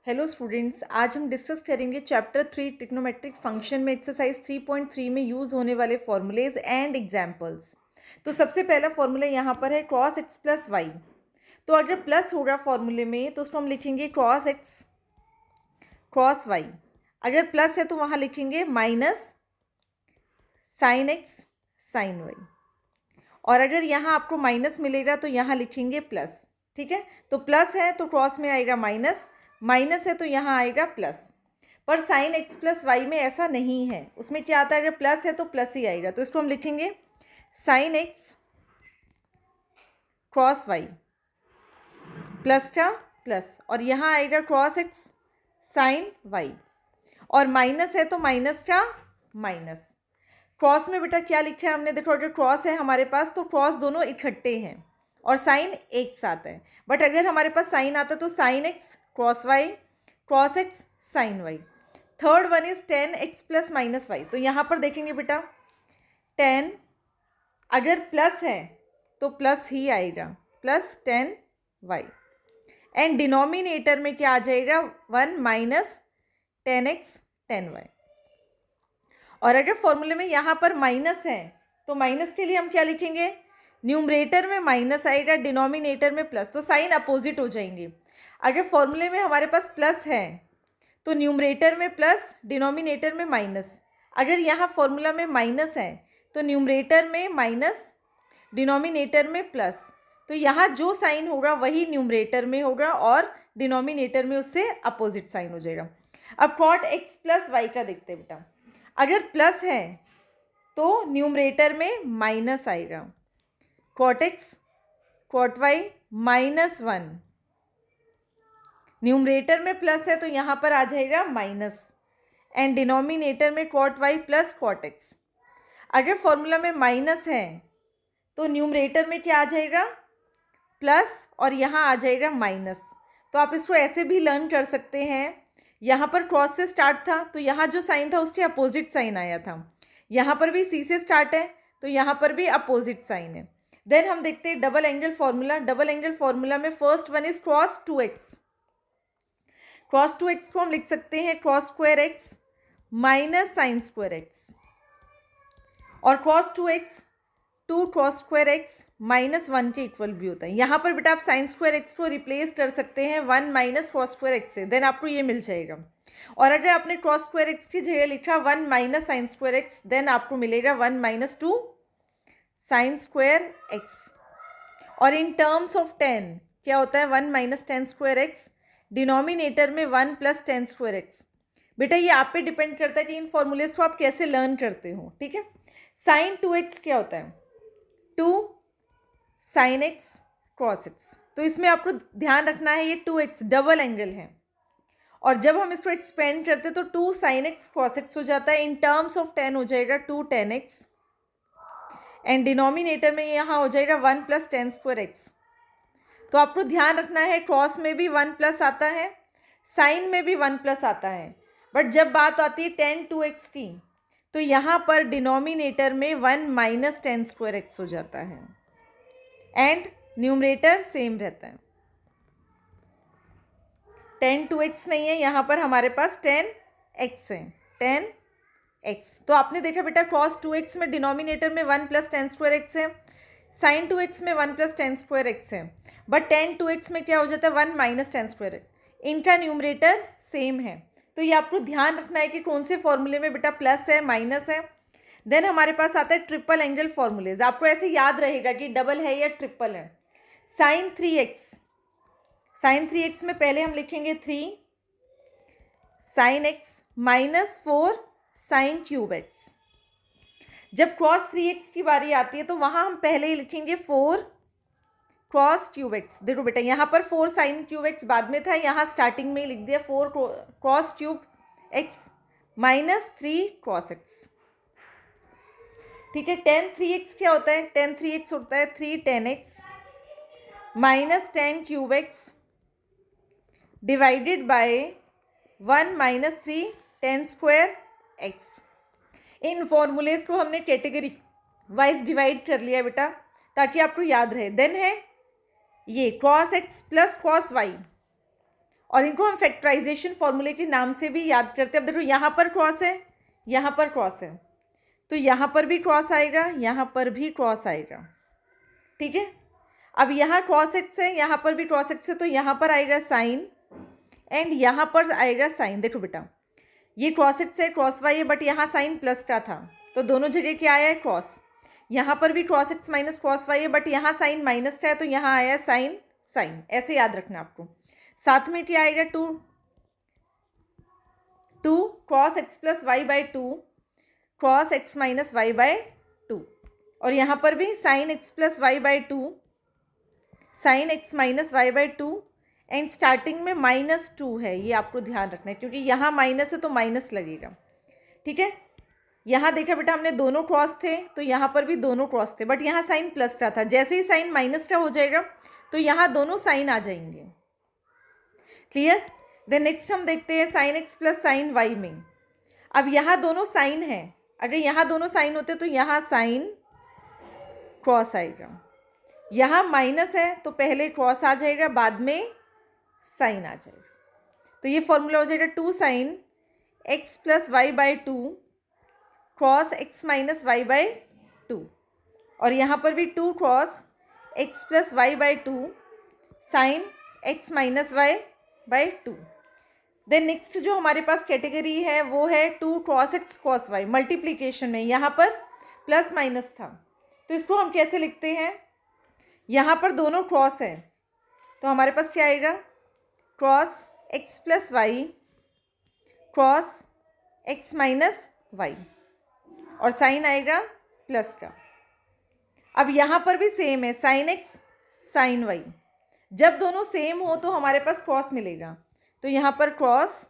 Hello students, आज हम discuss करेंगे चैप्टर 3 ट्रिग्नोमेट्रिक फंक्शन में एक्सरसाइज 3.3 में यूज़ होने वाले फॉर्मूलेज एंड एग्जांपल्स। तो सबसे पहला फॉर्मूला यहाँ पर है क्रॉस एक्स प्लस वाई। तो अगर प्लस होगा फॉर्मूले में तो उसको हम लिखेंगे क्रॉस एक्स क्रॉस वाई। अगर प्लस है तो वहाँ लिखेंगे minus sign x sign y. और अगर यहाँ आपको माइनस मिलेगा तो यहाँ लिखेंगे प्लस। ठीक है, तो प्लस है तो क्रॉस में आएगा माइनस, माइनस है तो यहाँ आएगा प्लस। पर साइन एक्स प्लस वाई में ऐसा नहीं है, उसमें क्या आता है, अगर प्लस है तो प्लस ही आएगा। तो इसको हम लिखेंगे sin x cos y, plus का प्लस, और यहाँ आएगा क्रॉस एक्स साइन वाई, और माइनस है तो माइनस का माइनस। क्रॉस में बेटा क्या लिखा है हमने, देखो अगर क्रॉस है हमारे पास तो क्रॉस दोनों इकट्ठे हैं और साइन एक साथ है। बट अगर हमारे पास साइन आता तो sign x cos y, cos x sign y. Third one is tan x plus minus y. तो यहाँ पर देखेंगे बेटा टेन अगर प्लस है तो प्लस ही आएगा, plus tan y. And denominator में क्या आ जाएगा, one minus tan x tan y. और अगर फॉर्मूले में यहाँ पर माइनस है तो माइनस के लिए हम क्या लिखेंगे, न्यूमरेटर में माइनस आएगा, डिनोमिनेटर में प्लस, तो साइन अपोजिट हो जाएंगे। अगर फॉर्मूले में हमारे पास प्लस है तो न्यूमरेटर में प्लस, डिनोमिनेटर में माइनस। अगर यहाँ फॉर्मूला में माइनस है तो न्यूमरेटर में माइनस, डिनोमिनेटर में प्लस। तो यहाँ जो साइन होगा वही न्यूमरेटर में होगा और डिनोमिनेटर में उससे अपोजिट साइन हो जाएगा। अब कॉट एक्स प्लस वाई का देखते हैं बेटा। अगर प्लस है तो न्यूमरेटर में माइनस आएगा, cot x cot y minus one. Numerator में प्लस है तो यहाँ पर आ जाएगा माइनस, एंड डिनोमिनेटर में cot y plus cot x. अगर फॉर्मूला में माइनस है तो न्यूमरेटर में क्या आ जाएगा, प्लस, और यहाँ आ जाएगा माइनस। तो आप इसको ऐसे भी लर्न कर सकते हैं, यहाँ पर क्रॉस से स्टार्ट था तो यहाँ जो साइन था उसके अपोजिट साइन आया था। यहाँ पर भी सी से स्टार्ट है तो यहाँ पर भी अपोजिट साइन है। देन हम देखते हैं double angle formula. Double angle formula में first one is cos two x. Cos two x को हम लिख सकते हैं cos square x minus sine square x, और cos two x two cos square x minus one के equal भी होता है। यहाँ पर बेटा आप साइन स्क्वायर एक्स को रिप्लेस कर सकते हैं one minus cos square x से, देन आपको ये मिल जाएगा। और अगर आपने क्रॉस स्क्वायर एक्स की जगह लिखा one minus sine square x, then आपको मिलेगा one minus two sine square x. और इन टर्म्स ऑफ टेन क्या होता है, one minus tan square x, denominator में one plus tan square x. बेटा ये आप पे डिपेंड करता है कि इन फॉर्मूलेज को आप कैसे लर्न करते हो। ठीक है, साइन टू एक्स क्या होता है, two sign x cos x. तो इसमें आपको ध्यान रखना है ये टू एक्स डबल एंगल है, और जब हम इसको एक्सपेंड करते हैं तो two sign x cos x हो जाता है। इन टर्म्स ऑफ टेन हो जाएगा two tan x, and denominator में यहाँ हो जाएगा one plus tan square x. तो आपको ध्यान रखना है क्रॉस में भी वन प्लस आता है, साइन में भी वन प्लस आता है, बट जब बात आती है टेन टू एक्स की तो यहाँ पर डिनोमिनेटर में one minus tan square x हो जाता है, एंड न्यूमरेटर सेम रहता है। टेन टू एक्स नहीं है, यहाँ पर हमारे पास टेन एक्स है, टेन एक्स। तो आपने देखा बेटा क्रॉस टू एक्स में डिनोमिनेटर में one plus tan square x है, साइन टू एक्स में one plus tan square x है, बट टेन टू एक्स में क्या हो जाता है, one minus tan square x. इनका न्यूमरेटर सेम है। तो ये आपको ध्यान रखना है कि कौन से फॉर्मूले में बेटा प्लस है माइनस है। देन हमारे पास आता है ट्रिपल एंगल फॉर्मूलेज। आपको ऐसे याद रहेगा कि डबल है या ट्रिपल है। Sine three x, sine three x में पहले हम लिखेंगे three sign x minus four sine cube x. जब क्रॉस थ्री एक्स की बारी आती है तो वहाँ हम पहले ही लिखेंगे फोर क्रॉस क्यूब एक्स। देखो बेटा यहाँ पर फोर साइन क्यूब एक्स बाद में था, यहाँ स्टार्टिंग में ही लिख दिया four cross cube x minus three cross x. ठीक है, टेन थ्री एक्स क्या होता है, टेन थ्री एक्स होता है three ten x minus ten cube x divided by one minus three ten square x. In formulas को हमने category wise divide कर लिया बेटा ताकि आपको याद रहे। देन है ये cos x plus cos y, और इनको हम फैक्टराइजेशन फॉर्मूले के नाम से भी याद करते हैं। अब देखो यहाँ पर क्रॉस है, यहाँ पर क्रॉस है, तो यहाँ पर भी क्रॉस आएगा, यहाँ पर भी क्रॉस आएगा, ठीक है। अब यहाँ क्रॉस एक्स है, यहाँ पर भी क्रॉस एक्स है, तो यहाँ पर आएगा साइन एंड यहाँ पर आएगा साइन। देखो बेटा, ये क्रॉस एक्स है, क्रॉस वाई है, बट यहाँ साइन प्लस का था, तो दोनों जगह क्या आया है, क्रॉस। यहाँ पर भी cos x minus cos y है, बट यहाँ साइन माइनस का है, तो यहाँ आया साइन साइन। ऐसे याद रखना आपको। साथ में क्या आएगा, two cos x plus y by two cos x minus y by two, और यहाँ पर भी sine x plus y by two sign x minus y by two, and starting में -2 है, ये आपको ध्यान रखना है, क्योंकि यहाँ माइनस है तो माइनस लगेगा, ठीक है। यहाँ देखा बेटा हमने दोनों क्रॉस थे, तो यहाँ पर भी दोनों क्रॉस थे, बट यहाँ साइन प्लस का था। जैसे ही साइन माइनस का हो जाएगा तो यहाँ दोनों साइन आ जाएंगे। क्लियर। देन नेक्स्ट हम देखते हैं sine x plus sine y में। अब यहाँ दोनों साइन है, अगर यहाँ दोनों साइन होते तो यहाँ साइन क्रॉस आएगा, यहाँ माइनस है तो पहले क्रॉस आ जाएगा, बाद में साइन आ जाएगा। तो ये फॉर्मूला हो जाएगा 2 sine x plus y by two cos x minus y by two, और यहाँ पर भी 2 cos x plus y by two sign x minus y by two. Then next जो हमारे पास कैटेगरी है वो है 2 cos x cos y multiplication में। यहाँ पर प्लस माइनस था, तो इसको हम कैसे लिखते हैं, यहाँ पर दोनों क्रॉस है, तो हमारे पास क्या आएगा, cos x plus y cos x minus y, और साइन आएगा प्लस का। अब यहाँ पर भी सेम है, साइन एक्स साइन वाई, जब दोनों सेम हो तो हमारे पास क्रॉस मिलेगा, तो यहाँ पर cos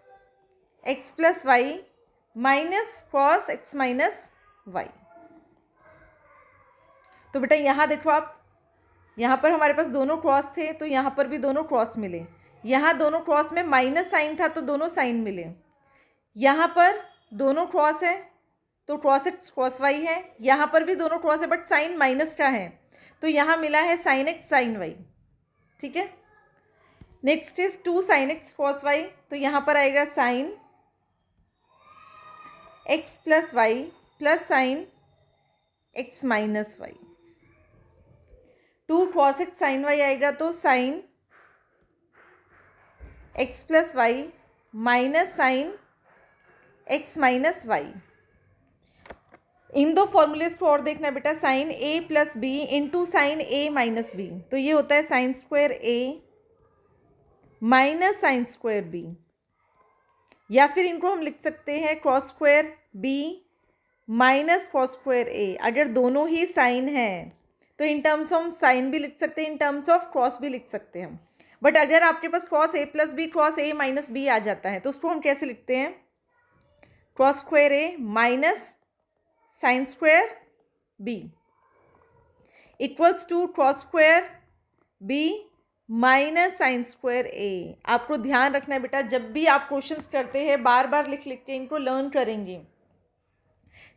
x plus y minus cos x minus y. तो बेटा यहाँ देखो आप, यहाँ पर हमारे पास दोनों क्रॉस थे, तो यहाँ पर भी दोनों क्रॉस मिले। यहाँ दोनों क्रॉस में माइनस साइन था, तो दोनों साइन मिले। यहाँ पर दोनों क्रॉस है, तो क्रॉस एक्स क्रॉस वाई है। यहाँ पर भी दोनों क्रॉस है, बट साइन माइनस का है, तो यहाँ मिला है साइन एक्स साइन वाई, ठीक है। Next is 2 sine x cos y, तो यहाँ पर आएगा sine x plus y plus sine x minus y. 2 cos x sign y आएगा, तो sign x plus y minus sign x minus y. इन दो फॉर्मूलेज को और देखना बेटा, sine A plus B into sine A minus B, तो ये होता है sine square A minus sine square B, या फिर इनको हम लिख सकते हैं cos square B minus cos square A. अगर दोनों ही साइन हैं तो इन टर्म्स हम साइन भी लिख सकते हैं, इन टर्म्स ऑफ क्रॉस भी लिख सकते हैं। बट अगर आपके पास cos A plus B cos A minus B आ जाता है, तो उसको हम कैसे लिखते हैं, cos square A minus sine square B equals to cos square B minus sine square A. आपको ध्यान रखना है बेटा, जब भी आप क्वेश्चंस करते हैं बार बार लिख लिख के इनको लर्न करेंगे।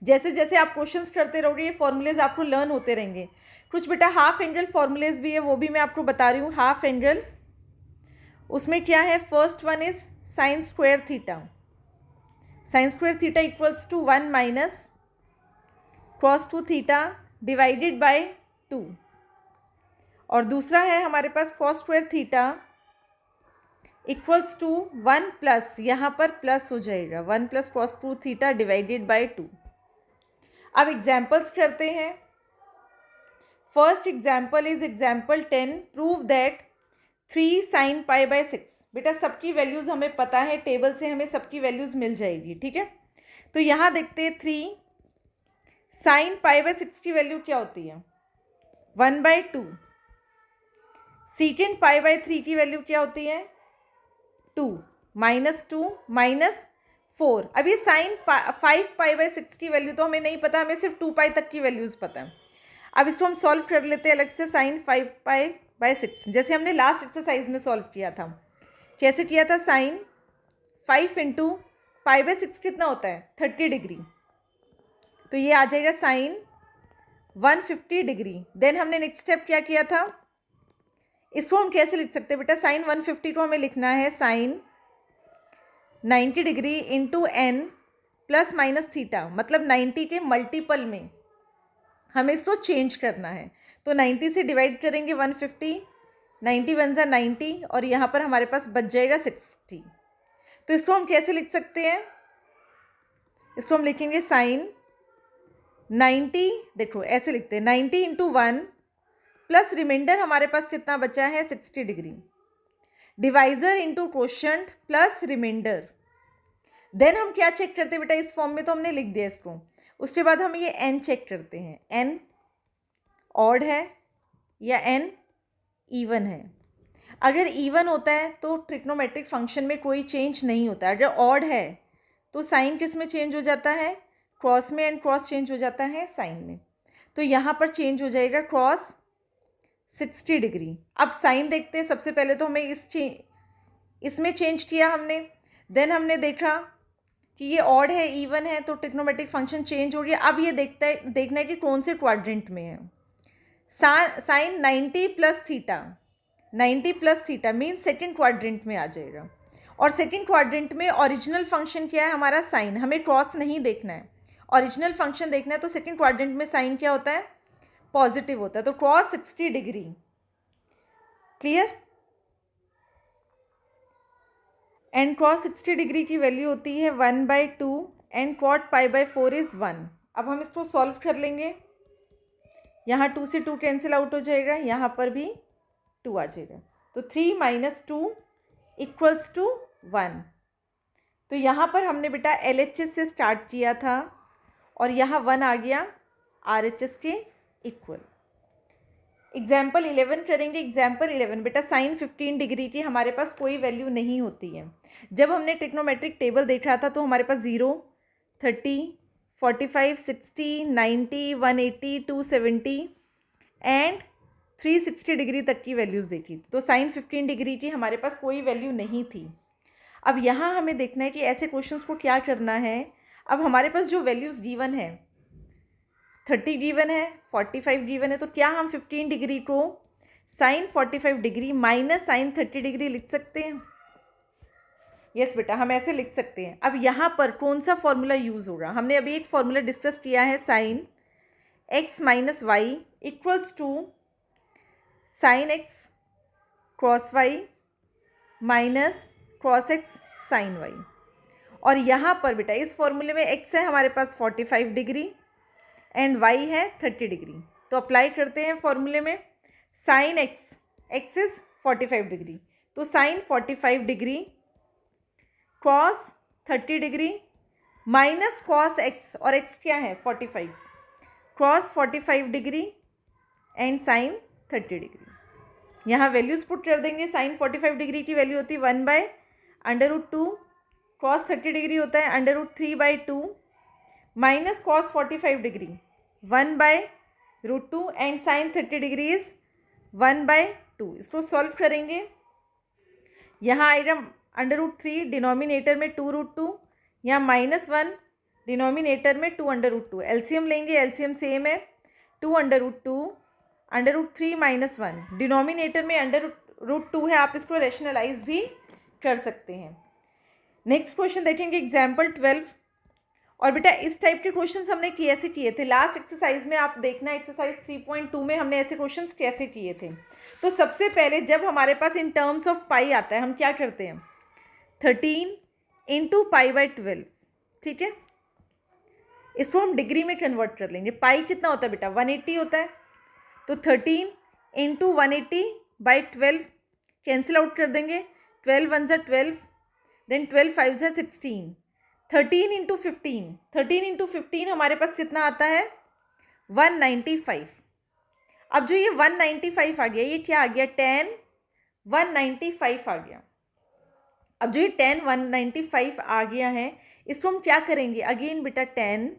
जैसे जैसे आप क्वेश्चंस करते रहोगे ये फॉर्मूलेज आपको लर्न होते रहेंगे। कुछ बेटा हाफ एंगल फॉर्मूलेज भी है, वो भी मैं आपको बता रही हूँ। हाफ एंगल, उसमें क्या है, first one is sine square theta, sine square theta equals to 1 minus cos 2 theta divided by 2, और दूसरा है हमारे पास cos square theta equals to 1 plus, यहाँ पर प्लस हो जाएगा 1 plus cos 2 theta divided by 2। अब एग्जाम्पल्स करते हैं। First example is example 10, prove that 3 sine pi by 6। बेटा सबकी वैल्यूज़ हमें पता है, टेबल से हमें सबकी वैल्यूज़ मिल जाएगी, ठीक है। तो यहाँ देखते हैं 3 साइन पाई बाय 6 की वैल्यू क्या होती है, 1/2। सीकेंड पाई बाय 3 की वैल्यू क्या होती है, 2 -2 -4। अब ये साइन 5 पाई बाय 6 की वैल्यू तो हमें नहीं पता, हमें सिर्फ 2 पाई तक की वैल्यूज़ पता है। अब इसको हम सॉल्व कर लेते हैं अलग से, साइन 5 पाई बाय 6, जैसे हमने लास्ट एक्सरसाइज में सॉल्व किया था। कैसे किया था, साइन 5 इंटू पाई बाय 6 कितना होता है, 30 डिग्री, तो ये आ जाएगा साइन 150 डिग्री। देन हमने नेक्स्ट स्टेप क्या किया था, इसको हम कैसे लिख सकते हैं बेटा, साइन 152 हमें लिखना है sine 90 degree into n plus minus theta, मतलब 90 के मल्टीपल में हमें इसको चेंज करना है। तो 90 से डिवाइड करेंगे 150, 90 वन ज़ा 90 और यहाँ पर हमारे पास बच जाएगा 60। तो इसको हम कैसे लिख सकते हैं, इसको हम लिखेंगे साइन 90, देखो ऐसे लिखते हैं 90 इंटू 1 प्लस रिमाइंडर हमारे पास कितना बचा है 60 degree, divisor into quotient plus remainder. Then हम क्या चेक करते हैं बेटा, इस फॉर्म में तो हमने लिख दिया इसको, उसके बाद हम ये एन चेक करते हैं, एन ऑड है या एन इवन है। अगर इवन होता है तो ट्रिग्नोमेट्रिक फंक्शन में कोई चेंज नहीं होता, अगर ऑड है तो साइन किस में चेंज हो जाता है, क्रॉस में, एंड क्रॉस चेंज हो जाता है साइन में। तो यहाँ पर चेंज हो जाएगा क्रॉस 60 डिग्री। अब साइन देखते हैं, सबसे पहले तो हमें इसमें चेंज किया हमने, देन हमने देखा कि ये ऑड है इवन है तो ट्रिग्नोमेट्रिक फंक्शन चेंज हो गया। अब ये देखना है कि कौन से क्वाड्रेंट में है। Sine 90 plus theta, 90 plus theta means second quadrant में आ जाएगा, और सेकेंड क्वाड्रेंट में ओरिजिनल फंक्शन क्या है हमारा साइन, हमें क्रॉस नहीं देखना है, ओरिजिनल फंक्शन देखना है। तो सेकेंड क्वाड्रेंट में साइन क्या होता है, पॉजिटिव होता है, तो cross 60 degree. Clear. And cross 60 degree की वैल्यू होती है 1/2 एंड कॉट π/4 इज़ 1। अब हम इसको सॉल्व कर लेंगे, यहाँ 2 से 2 कैंसिल आउट हो जाएगा, यहाँ पर भी 2 आ जाएगा, तो 3 - 2 = 1। तो यहाँ पर हमने बेटा LHS से स्टार्ट किया था और यहाँ 1 आ गया RHS के इक्वल। एग्जाम्पल 11 करेंगे। एग्जाम्पल 11 बेटा साइन 15 डिग्री की हमारे पास कोई वैल्यू नहीं होती है। जब हमने ट्रिग्नोमेट्रिक टेबल देखा था तो हमारे पास 0, 30, 45, 60, 90, 180, 270 एंड 360 डिग्री तक की वैल्यूज़ देखी। तो साइन 15 डिग्री की हमारे पास कोई वैल्यू नहीं थी। अब यहाँ हमें देखना है कि ऐसे क्वेश्चंस को क्या करना है। अब हमारे पास जो वैल्यूज़ गिवन है, 30 गिवन है, 45 गिवन है, तो क्या हम 15 डिग्री को sine 45 degree minus sine 30 degree लिख सकते हैं? यस बेटा, हम ऐसे लिख सकते हैं। अब यहाँ पर कौन सा फॉर्मूला यूज़ होगा, हमने अभी एक फॉर्मूला डिस्कस किया है, sine x - y = sine x cos y minus cos x sine y। और यहाँ पर बेटा इस फॉर्मूले में x है हमारे पास 45 डिग्री एंड y है 30 डिग्री। तो अप्लाई करते हैं फॉर्मूले में, साइन x इज़ 45 डिग्री, तो sine 45 degree cos 30 degree minus cos x, और x क्या है 45, cos 45 degree and sine 30 degree. यहाँ वैल्यूज़ पुट कर देंगे। साइन 45 डिग्री की वैल्यू होती है 1/√2, क्रॉस 30 डिग्री होता है √3/2 minus cos 45 degree 1/√2 and sine 30 degree is 1/2। इसको सॉल्व करेंगे, यहाँ आएगा √3, डिनोमिनेटर में 2√2, यहाँ -1, डिनोमिनेटर में 2√2। एलसीएम लेंगे, एलसीएम सेम है, 2√2 √3 - 1, डिनोमिनेटर में √2 है, आप इसको रेशनलाइज भी कर सकते हैं। नेक्स्ट क्वेश्चन देखेंगे, एग्जाम्पल 12। और बेटा इस टाइप के क्वेश्चंस हमने कैसे किए थे लास्ट एक्सरसाइज में, आप देखना एक्सरसाइज 3.2 में हमने ऐसे क्वेश्चंस कैसे किए थे। तो सबसे पहले जब हमारे पास इन टर्म्स ऑफ पाई आता है, हम क्या करते हैं, 13 × π/12, ठीक है, इसको हम डिग्री में कन्वर्ट कर लेंगे। पाई कितना होता है बेटा 180 होता है, तो 13 × 180/12 कैंसिल आउट कर देंगे, 12 × 1 = 12, देन 12 × 5 = 16, 13 × 15, 13 × 15 हमारे पास कितना आता है 195। अब जो ये 195 आ गया, ये क्या आ गया 10 195 आ गया। अब जो ये 10 195 आ गया है, इसको हम क्या करेंगे, अगेन बेटा 10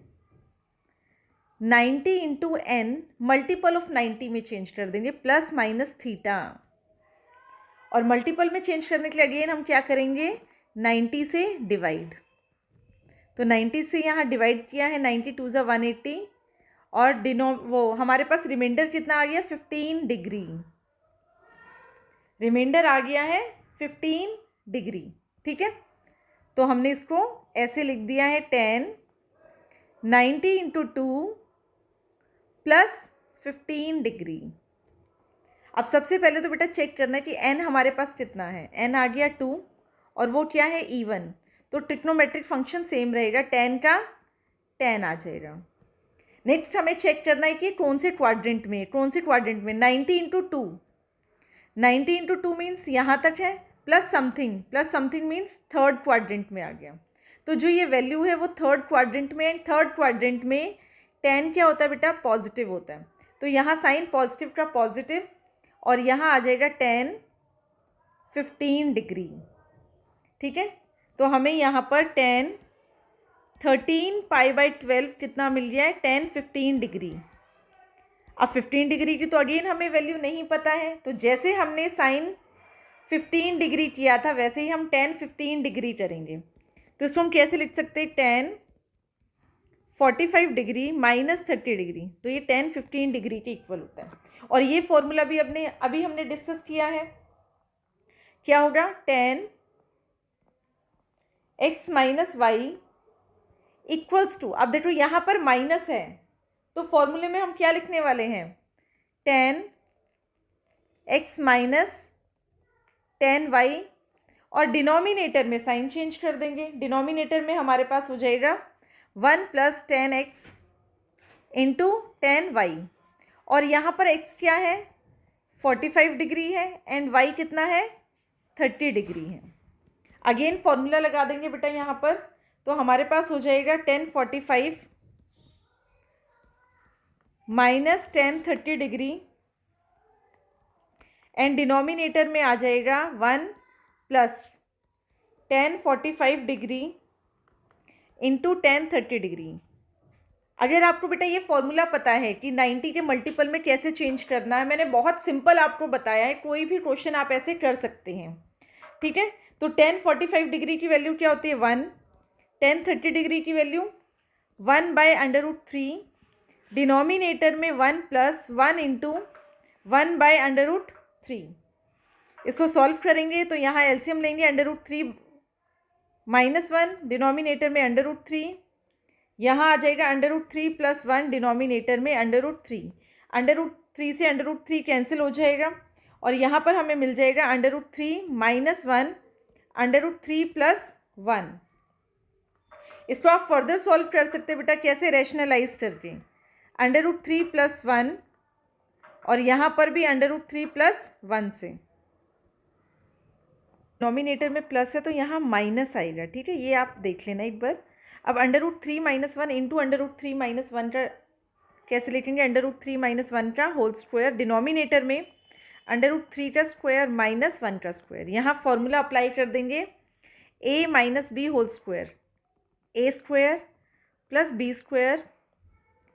90 × n मल्टीपल ऑफ 90 में चेंज कर देंगे, प्लस माइनस थीटा। और मल्टीपल में चेंज करने के लिए अगेन हम क्या करेंगे 90 से डिवाइड। तो 90 से यहाँ डिवाइड किया है, 90 × 2 = 180 और हमारे पास रिमाइंडर कितना आ गया 15 डिग्री। रिमाइंडर आ गया है 15 डिग्री। ठीक है, तो हमने इसको ऐसे लिख दिया है 10 90 इंटू 2 प्लस 15 डिग्री। अब सबसे पहले तो बेटा चेक करना है कि n हमारे पास कितना है। n आ गया 2 और वो क्या है इवन, तो ट्रिग्नोमेट्रिक फंक्शन सेम रहेगा, 10 का 10 आ जाएगा। नेक्स्ट हमें चेक करना है कि कौन से क्वाड्रेंट में, 90 इंटू 2, 90 इंटू 2 मीन्स यहाँ तक है, plus something means third quadrant में आ गया। तो जो ये वैल्यू है वो थर्ड क्वाड्रेंट में, एंड थर्ड क्वाड्रेंट में 10 क्या होता है बेटा, पॉजिटिव होता है। तो यहाँ साइन पॉजिटिव का पॉजिटिव, और यहाँ आ जाएगा 10 15 डिग्री। ठीक है, तो हमें यहाँ पर 10 13 π/12 कितना मिल गया है, 10 15 डिग्री। अब 15 डिग्री की तो अगेन हमें वैल्यू नहीं पता है, तो जैसे हमने साइन 15 डिग्री किया था वैसे ही हम 10 15 डिग्री करेंगे। तो इसको हम कैसे लिख सकते हैं, 10 45 डिग्री माइनस 30 डिग्री, तो ये 10 15 डिग्री के इक्वल होता है। और ये फॉर्मूला भी अभी हमने डिस्कस किया है। क्या होगा, 10 x minus y equals to, अब देखो यहाँ पर माइनस है तो फॉर्मूले में हम क्या लिखने वाले हैं, 10 x माइनस 10 वाई, और डिनोमिनेटर में साइन चेंज कर देंगे। डिनोमिनेटर में हमारे पास हो जाएगा 1 प्लस 10x इंटू 10y, और यहाँ पर x क्या है 45 डिग्री है, एंड y कितना है 30 डिग्री है। अगेन फॉर्मूला लगा देंगे बेटा यहाँ पर, तो हमारे पास हो जाएगा 1045 माइनस 1030 डिग्री, एंड डिनोमिनेटर में आ जाएगा 1 प्लस 1045 डिग्री इंटू 1030 डिग्री। अगर आपको बेटा ये फॉर्मूला पता है कि 90 के मल्टीपल में कैसे चेंज करना है, मैंने बहुत सिंपल आपको बताया है, कोई भी क्वेश्चन आप ऐसे कर सकते हैं। ठीक है, तो 1045 डिग्री की वैल्यू क्या होती है 1, 1030 डिग्री की वैल्यू 1/√3, डिनोमिनेटर में 1 प्लस 1 इंटू 1/√3। इसको सॉल्व करेंगे तो यहाँ एलसीएम लेंगे, √3 माइनस 1, डिनोमिनेटर में √3, यहाँ आ जाएगा √3 प्लस 1, डिनोमिनेटर में √3, √3 से √3 कैंसिल हो जाएगा, और यहाँ पर हमें मिल जाएगा √3 माइनस 1, √3 प्लस 1। इसको आप फर्दर सॉल्व कर सकते हैं बेटा, कैसे, रैशनलाइज करके, √3 प्लस 1, और यहाँ पर भी √3 प्लस 1 से। डिनोमिनेटर में प्लस है तो यहाँ माइनस आएगा। ठीक है, ये आप देख लेना एक बार। अब √3 माइनस 1 इंटू √3 माइनस 1 का कैसे लिखेंगे, √3 माइनस 1 का होल स्क्वायर, डिनोमिनेटर में √3 का स्क्वायर माइनस 1 का स्क्वायर। यहाँ फॉर्मूला अप्लाई कर देंगे, a minus b whole square, a square plus b square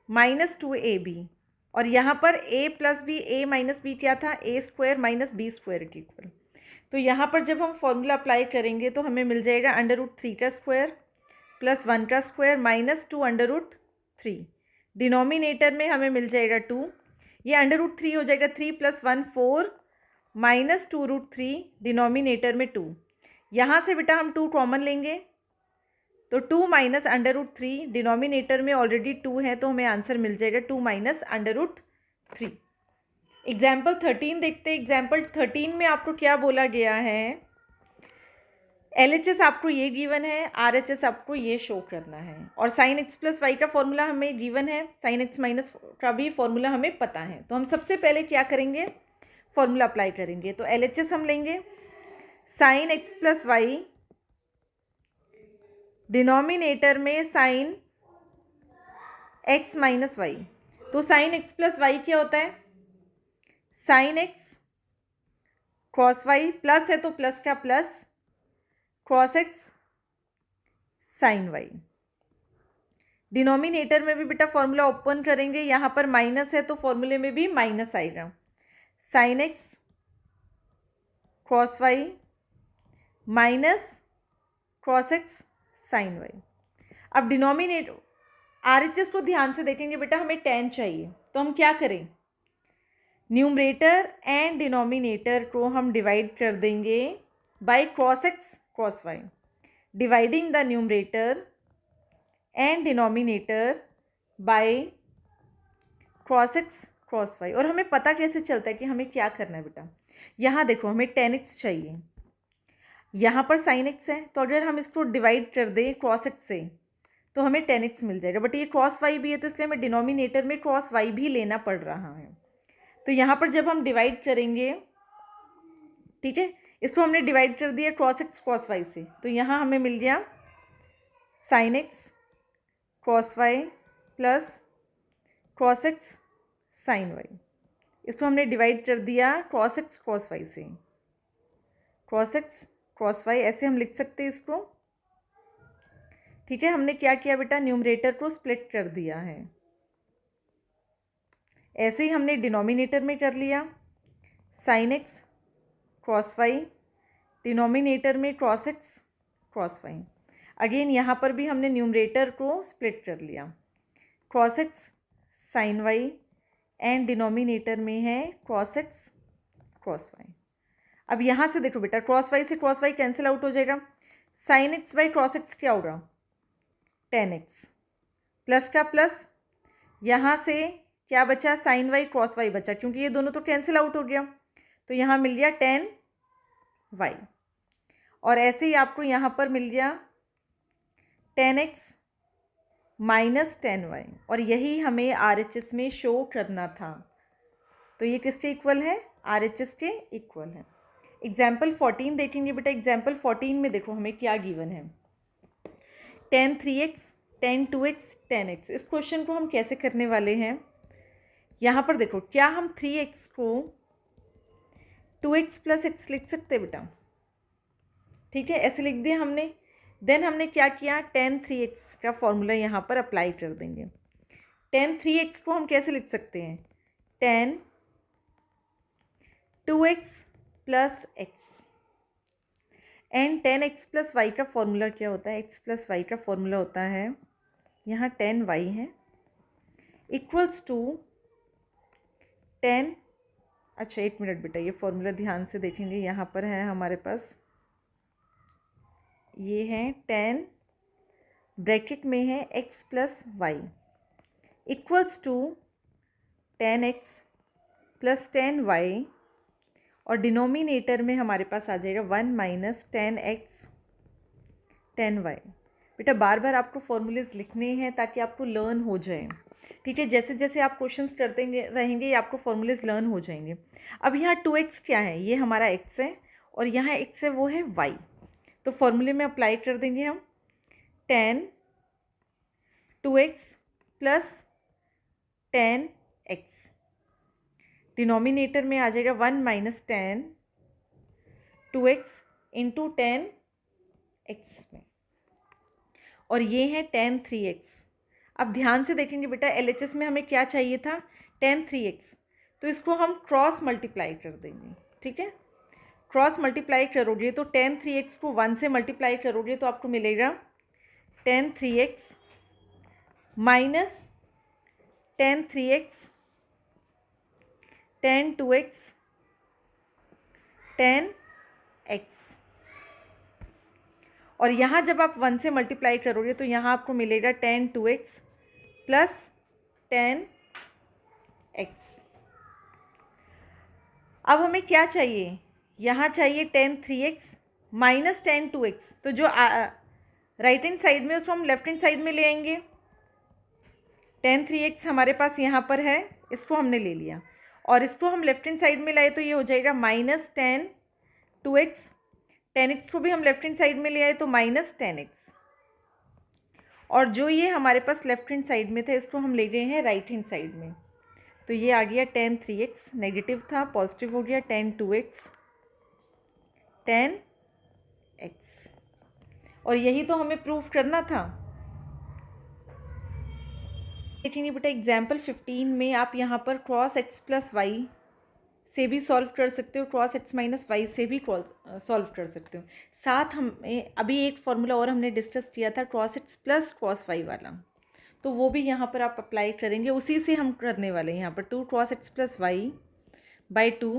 minus 2ab, और यहाँ पर a plus b, a minus b क्या था, a square minus b square के इक्वल। तो यहाँ पर जब हम फॉर्मूला अप्लाई करेंगे तो हमें मिल जाएगा √3 का स्क्वायर प्लस 1 का स्क्वायर माइनस 2 √3, डिनोमिनेटर में हमें मिल जाएगा 2, ये √3 हो जाएगा, 3 प्लस 1 4 माइनस 2√3, डिनोमिनेटर में 2। यहाँ से बेटा हम 2 कॉमन लेंगे तो 2 माइनस √3, डिनोमिनेटर में ऑलरेडी 2 है तो हमें आंसर मिल जाएगा 2 माइनस √3। एग्जाम्पल 13 देखते हैं। एग्जाम्पल 13 में आपको क्या बोला गया है, LHS आपको ये गिवन है, RHS आपको ये शो करना है, और साइन x प्लस वाई का फॉर्मूला हमें गिवन है, साइन x माइनस का भी फॉर्मूला हमें पता है। तो हम सबसे पहले क्या करेंगे, फॉर्मूला अप्लाई करेंगे। तो LHS हम लेंगे sine x plus y, denominator में साइन x माइनस वाई। तो साइन x प्लस वाई क्या होता है, sine x cos y, plus है तो प्लस का plus, cos x sign y. Denominator में भी बेटा फॉर्मूला ओपन करेंगे, यहाँ पर माइनस है तो फॉर्मूले में भी माइनस आएगा, sine x cos y minus cos x sign y. अब डिनोमिनेटर RHS को ध्यान से देखेंगे बेटा, हमें tan चाहिए तो हम क्या करें, न्यूमरेटर एंड डिनोमिनेटर को हम डिवाइड कर देंगे by cos x cos y, dividing the numerator and denominator by cos x cos y। और हमें पता कैसे चलता है कि हमें क्या करना है बेटा? यहाँ देखो, हमें tan x चाहिए, यहाँ पर sin x है, तो अगर हम इसको डिवाइड कर दें cos x से तो हमें tan x मिल जाएगा। बट ये cos y भी है तो इसलिए हमें डिनोमिनेटर में cos y भी लेना पड़ रहा है। तो यहाँ पर जब हम डिवाइड करेंगे, ठीक है, इसको हमने डिवाइड कर दिया cos x cos y से, तो यहाँ हमें मिल गया sin x cos y plus cos x sin y। इसको हमने डिवाइड कर दिया cos x cos y से, cos x cos y ऐसे हम लिख सकते हैं इसको, ठीक है। हमने क्या किया बेटा? न्यूमरेटर को स्प्लिट कर दिया है। ऐसे ही हमने डिनोमिनेटर में कर लिया sin x cos y, denominator में cos x cos y। Again यहाँ पर भी हमने न्यूमरेटर को स्प्लिट कर लिया, cos x sin y and denominator में है cos x cos y। अब यहाँ से देखो बेटा, cos y से cos y कैंसिल आउट हो जाएगा, sin x by cos x क्या होगा? tan x प्लस का प्लस, यहाँ से क्या बचा? sin y cos y बचा, क्योंकि ये दोनों तो कैंसिल आउट हो गया, तो यहाँ मिल गया tan y। और ऐसे ही आपको यहाँ पर मिल गया tan x minus tan y, और यही हमें RHS में शो करना था। तो ये किसके इक्वल है? RHS के इक्वल है। एग्जाम्पल 14 देखेंगे बेटा। एग्जाम्पल 14 में देखो हमें क्या गिवन है, tan 3x tan 2x tan x। इस क्वेश्चन को हम कैसे करने वाले हैं? यहाँ पर देखो, क्या हम 3x को 2x प्लस x लिख सकते हैं बेटा? ठीक है, ऐसे लिख दिया हमने। देन हमने क्या किया? tan 3x का फॉर्मूला यहाँ पर अप्लाई कर देंगे। tan 3x को हम कैसे लिख सकते हैं? tan 2x plus x and tan x plus y का फॉर्मूला क्या होता है? x प्लस y का फॉर्मूला होता है, यहाँ tan y है, इक्वल्स टू tan, अच्छा एक मिनट बेटा, ये फॉर्मूला ध्यान से देखेंगे। यहाँ पर है हमारे पास, ये है tan ब्रैकेट में है x plus y equals to tan x plus tan y, और डिनोमिनेटर में हमारे पास आ जाएगा 1 minus tan x tan y। बेटा बार बार आपको फॉर्मूलेज लिखने हैं ताकि आपको लर्न हो जाए, ठीक है। जैसे जैसे आप क्वेश्चंस करते रहेंगे ये आपको फॉर्मूलेज लर्न हो जाएंगे। अब यहाँ 2x क्या है? ये हमारा x है, और यहाँ x है वो है y। तो फॉर्मूले में अप्लाई कर देंगे हम tan 2x plus tan x, denominator में आ जाएगा 1 minus tan 2x into tan x में, और ये है tan 3x। अब ध्यान से देखेंगे बेटा, LHS में हमें क्या चाहिए था? tan 3x, तो इसको हम क्रॉस मल्टीप्लाई कर देंगे, ठीक है। क्रॉस मल्टीप्लाई करोगे तो tan 3x को 1 से मल्टीप्लाई करोगे तो आपको मिलेगा tan 3x minus tan 3x tan 2x tan x, और यहाँ जब आप 1 से मल्टीप्लाई करोगे तो यहाँ आपको मिलेगा tan 2x plus tan x। अब हमें क्या चाहिए? यहाँ चाहिए tan 3x minus tan 2x, तो जो राइट हैंड साइड में उसको हम लेफ्ट हैंड साइड में ले आएंगे। tan 3x हमारे पास यहाँ पर है, इसको हमने ले लिया, और इसको हम लेफ्ट हैंड साइड में लाए तो ये हो जाएगा minus tan 2x। tan x को भी हम लेफ्ट हैंड साइड में ले आए तो माइनस tan x, और जो ये हमारे पास लेफ्ट हैंड साइड में था इसको हम ले गए हैं राइट हैंड साइड में, तो ये आ गया tan 3x, नेगेटिव था पॉजिटिव हो गया tan 2x tan x, और यही तो हमें प्रूफ करना था। देखेंगे बेटा एग्जाम्पल 15 में आप यहाँ पर क्रॉस x प्लस वाई से भी सॉल्व कर सकते हो, क्रॉस x माइनस वाई से भी सॉल्व कर सकते हो। साथ हमें अभी एक फॉर्मूला और हमने डिस्कस किया था cos x plus cos y वाला, तो वो भी यहाँ पर आप अप्लाई करेंगे, उसी से हम करने वाले हैं। यहाँ पर 2 cos x plus y by 2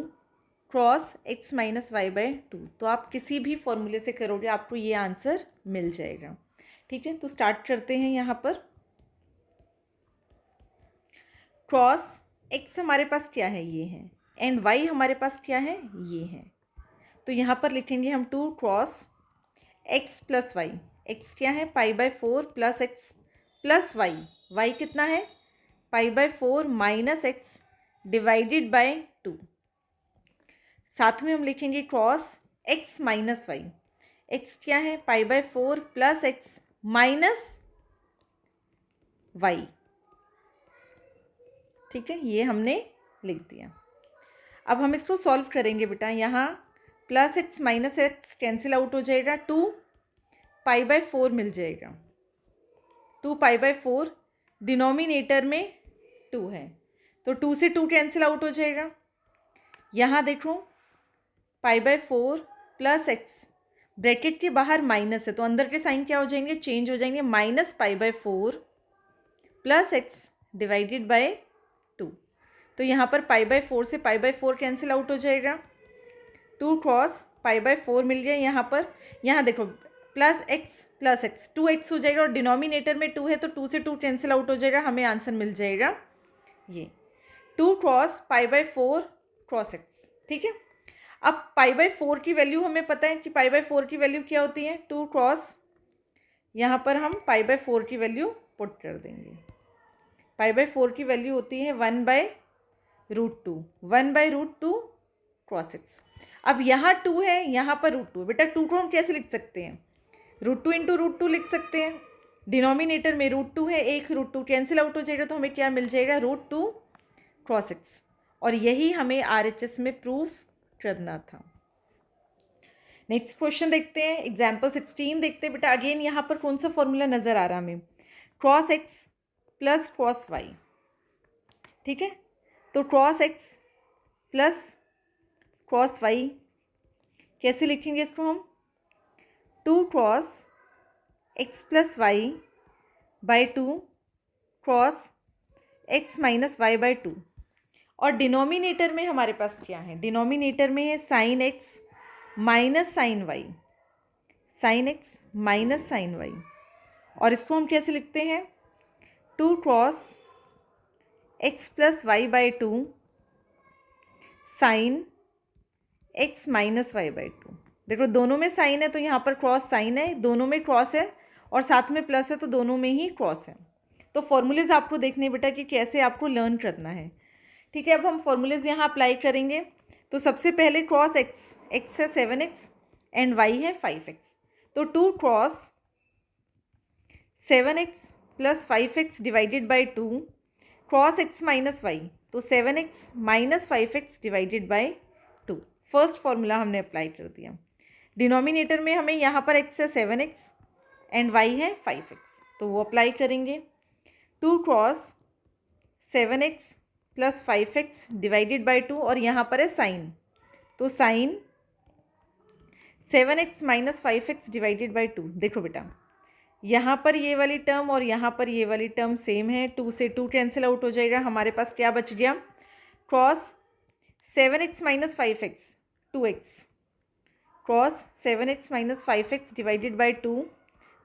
cos x minus y by 2। तो आप किसी भी फॉर्मूले से करोगे आपको ये आंसर मिल जाएगा। ठीक है, तो स्टार्ट करते हैं। यहाँ पर क्रॉस x हमारे पास क्या है, ये है, एंड y हमारे पास क्या है, ये है। तो यहाँ पर लिखेंगे हम 2 cos x plus y. x क्या है, pi by 4 plus x plus y. Y कितना है, pi by 4 minus x divided by 2। साथ में हम लिखेंगे cos x minus y. x क्या है, pi by 4 plus x minus y. ठीक है, ये हमने लिख दिया। अब हम इसको सॉल्व करेंगे बेटा। यहाँ plus x minus x cancel out हो जाएगा, 2 पाई बाय 4 मिल जाएगा। 2 पाई बाय 4 डिनोमिनेटर में 2 है, तो 2 से 2 कैंसिल आउट हो जाएगा। यहाँ देखो पाई बाय 4 प्लस एक्स, ब्रैकेट के बाहर माइनस है तो अंदर के साइन क्या हो जाएंगे, चेंज हो जाएंगे। Minus pi by 4 plus x divided by 2। तो यहाँ पर पाई बाय 4 से पाई बाय 4 कैंसिल आउट हो जाएगा। 2 क्रॉस पाई बाय 4 मिल गया यहाँ पर। यहाँ देखो प्लस एक्स 2x हो जाएगा और डिनोमिनेटर में 2 है तो 2 से 2 कैंसिल आउट हो जाएगा, हमें आंसर मिल जाएगा ये 2 cross pi by 4 cross x. ठीक है, अब पाई बाय 4 की वैल्यू हमें पता है कि पाई बाय 4 की वैल्यू क्या होती है, 2 क्रॉस, यहाँ पर हम पाई बाय 4 की वैल्यू पुट कर देंगे। पाई बाय 4 की वैल्यू होती है 1/√2, 1/√2 क्रॉस एक्स। अब यहाँ 2 है, यहाँ पर √2 है। बेटा 2 को हम कैसे लिख सकते हैं, √2 इंटू √2 लिख सकते हैं। डिनोमिनेटर में √2 है, एक √2 कैंसिल आउट हो जाएगा तो हमें क्या मिल जाएगा, √2 क्रॉस एक्स। और यही हमें RHS में प्रूफ करना था। नेक्स्ट क्वेश्चन देखते हैं, एग्जाम्पल 16 देखते हैं। बेटा अगेन यहाँ पर कौन सा फॉर्मूला नज़र आ रहा हमें, cos x plus cos y. ठीक है, तो cos x plus cos y कैसे लिखेंगे इसको हम, 2 cos x plus y by 2 cos x minus y by 2। और डिनोमिनेटर में हमारे पास क्या है, डिनोमिनेटर में है sine x minus sine y, sine x minus sine y. और इसको हम कैसे लिखते हैं, 2 cos x plus y by 2 sine x minus y by 2। देखो दोनों में साइन है तो यहाँ पर क्रॉस साइन है, दोनों में क्रॉस है और साथ में प्लस है तो दोनों में ही क्रॉस है। तो फॉर्मूलेज आपको देखने बेटा कि कैसे आपको लर्न करना है। ठीक है, अब हम फॉर्मूलेज यहाँ अप्लाई करेंगे। तो सबसे पहले क्रॉस एक्स है 7x एंड वाई है 5x। तो 2 cos 7x plus 5x divided by 2 cos x minus y, तो 7x minus 5x divided by 2। First formula हमने अप्लाई कर दिया। डिनोमिनेटर में हमें यहाँ पर x है 7x एंड y है 5x, तो वो अप्लाई करेंगे। 2 cos 7x plus 5x divided by 2 और यहाँ पर है साइन, तो sign 7x minus 5x divided by 2। देखो बेटा यहाँ पर ये वाली टर्म और यहाँ पर ये वाली टर्म सेम है, 2 से 2 कैंसिल आउट हो जाएगा। हमारे पास क्या बच गया, cross 7x minus 5x 2x, cross 7x minus 5x divided by 2,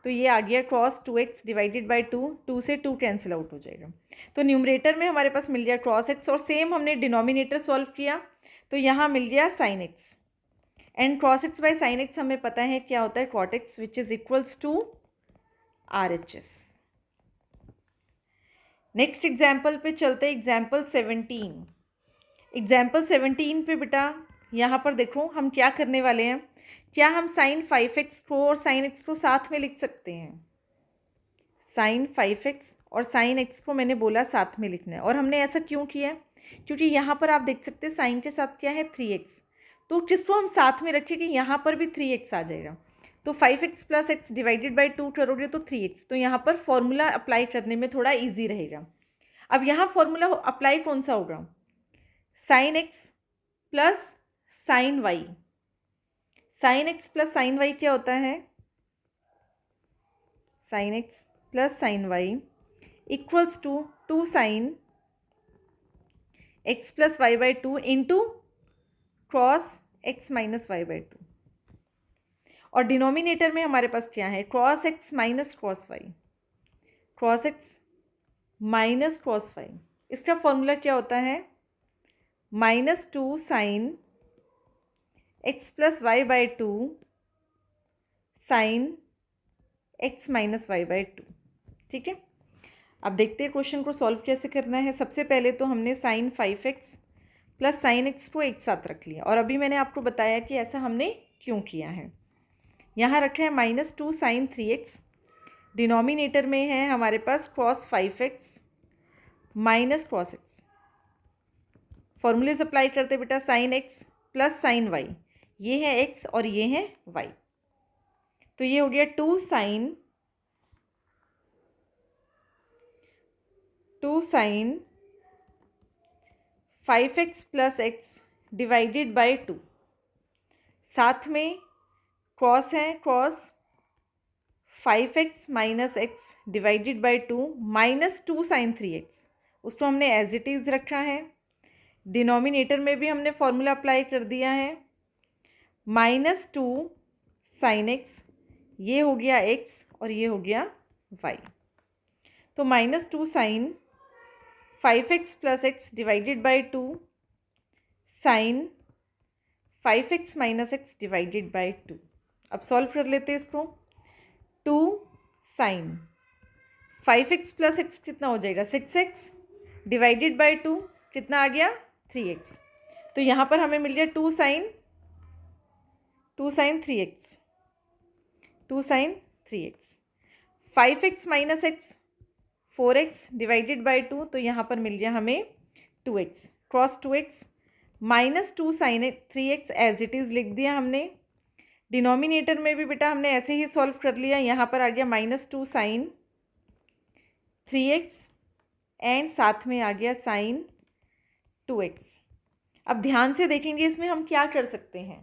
तो ये आ गया क्रॉस 2x डिवाइडेड बाई 2, 2 से 2 कैंसिल आउट हो जाएगा। तो न्यूमरेटर में हमारे पास मिल गया क्रॉस x और सेम हमने डिनोमिनेटर सॉल्व किया तो यहाँ मिल गया sine x and cos x by sine x हमें पता है क्या होता है, cot x which is equals to RHS। Next example पे चलते हैं, एग्जाम्पल 17। एग्जाम्पल 17 पे बेटा यहाँ पर देखो हम क्या करने वाले हैं, क्या हम साइन 5x को और साइन x को साथ में लिख सकते हैं। साइन 5x और साइन x को मैंने बोला साथ में लिखना है, और हमने ऐसा क्यों किया है, क्योंकि यहाँ पर आप देख सकते हैं साइन के साथ क्या है 3x, तो किसको हम साथ में रखें कि यहाँ पर भी 3x आ जाएगा। तो 5x plus x divided by 2 करोगे तो 3x, तो यहाँ पर फॉर्मूला अप्लाई करने में थोड़ा ईजी रहेगा। अब यहाँ फॉर्मूला अप्लाई कौन सा होगा, sine x plus sine y. Sine x plus sine y क्या होता है, sine x plus sine y equals to 2 sine x plus y by two into cos x minus y by two, और denominator में हमारे पास क्या है, cos x minus cos y, cos x minus cos y. इसका formula क्या होता है, -2 sine x plus y by two sign x minus y by two. ठीक है, अब देखते हैं क्वेश्चन को सॉल्व कैसे करना है। सबसे पहले तो हमने sign 5x plus sine x को एक साथ रख लिया, और अभी मैंने आपको बताया कि ऐसा हमने क्यों किया है। यहाँ रखे हैं -2 साइन 3x, डिनोमिनेटर में है हमारे पास cos 5x minus cos x. Formulas apply करते बेटा, sine x plus sine y, ये है x और ये है y, तो ये हो गया 2 sine 5x plus x divided by 2, साथ में क्रॉस है, cos 5x minus x divided by 2 -2 sine 3x, उसको हमने एज इट इज़ रखा है। डिनोमिनेटर में भी हमने फॉर्मूला अप्लाई कर दिया है, -2 साइन एक्स, ये हो गया x और ये हो गया y, तो -2 sine 5x plus x divided by 2 sine 5x minus x divided by 2। अब सॉल्व कर लेते हैं इसको, 2 साइन 5x प्लस एक्स कितना हो जाएगा, 6x डिवाइडेड बाई 2 कितना आ गया, 3x। तो यहाँ पर हमें मिल गया 2 sine 3x, 2 sine 3x। 5x minus x 4x divided by 2, तो यहाँ पर मिल गया हमें 2x, cos 2x -2 sine 3x as it is लिख दिया हमने। डिनोमिनेटर में भी बेटा हमने ऐसे ही सॉल्व कर लिया, यहाँ पर आ गया -2 साइन 3x एंड साथ में आ गया साइन 2x। अब ध्यान से देखेंगे इसमें हम क्या कर सकते हैं,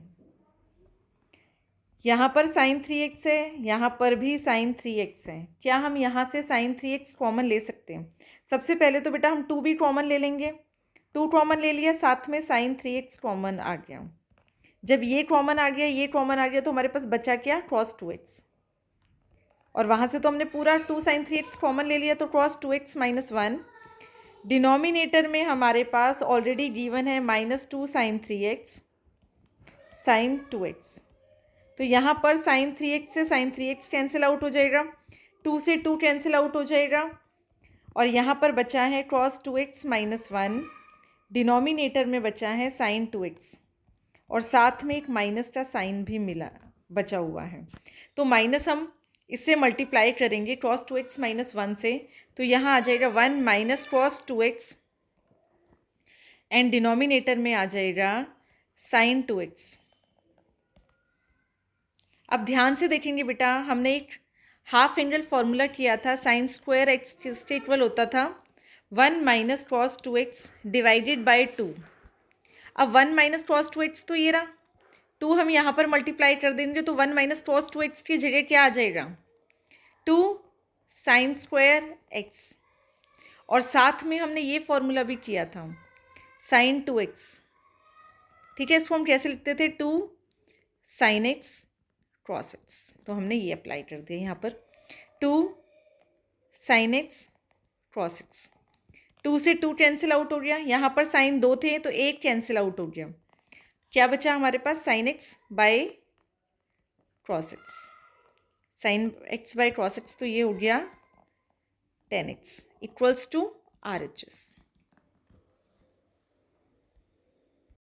यहाँ पर साइन 3x है, यहाँ पर भी साइन 3x है, क्या हम यहाँ से साइन 3x कॉमन ले सकते हैं। सबसे पहले तो बेटा हम 2 भी कॉमन ले लेंगे, 2 कॉमन ले लिया, साथ में साइन 3x कॉमन आ गया। जब ये कॉमन आ गया, ये कॉमन आ गया, तो हमारे पास बचा क्या, क्रॉस 2x, और वहाँ से तो हमने पूरा 2 साइन 3x कॉमन ले लिया, तो क्रॉस 2x माइनस 1। डिनोमिनेटर में हमारे पास ऑलरेडी गिवन है -2 साइन 3x साइन 2x, तो यहाँ पर साइन 3x से साइन 3x कैंसिल आउट हो जाएगा, 2 से 2 कैंसिल आउट हो जाएगा, और यहाँ पर बचा है क्रॉस 2x माइनस 1। डिनोमिनेटर में बचा है साइन 2x, और साथ में एक माइनस का साइन भी मिला बचा हुआ है, तो माइनस हम इससे मल्टीप्लाई करेंगे क्रॉस 2x माइनस 1 से, तो यहाँ आ जाएगा 1 minus cross 2x and denominator में आ जाएगा साइन 2x। अब ध्यान से देखेंगे बेटा, हमने एक हाफ एंगल फॉर्मूला किया था, साइन स्क्वायर एक्स किसके इक्वल होता था, 1 minus cross 2x divided by 2। अब 1 माइनस क्रॉस 2x तो ये रहा, 2 हम यहाँ पर मल्टीप्लाई कर देंगे, तो 1 माइनस क्रॉस 2x की जगह क्या आ जाएगा, 2 साइन स्क्वायर एक्स, और साथ में हमने ये फॉर्मूला भी किया था साइन 2x। ठीक है, इसको हम कैसे लिखते थे, 2 साइन एक्स क्रॉस एक्स, तो हमने ये अप्लाई कर दिया यहाँ पर, 2 साइन एक्स क्रॉस एक्स, 2 से 2 कैंसिल आउट हो गया, यहाँ पर साइन 2 थे तो 1 कैंसिल आउट हो गया, क्या बचा हमारे पास, sine x by cos x, sine x by cos x, तो ये हो गया tan x equals to RHS।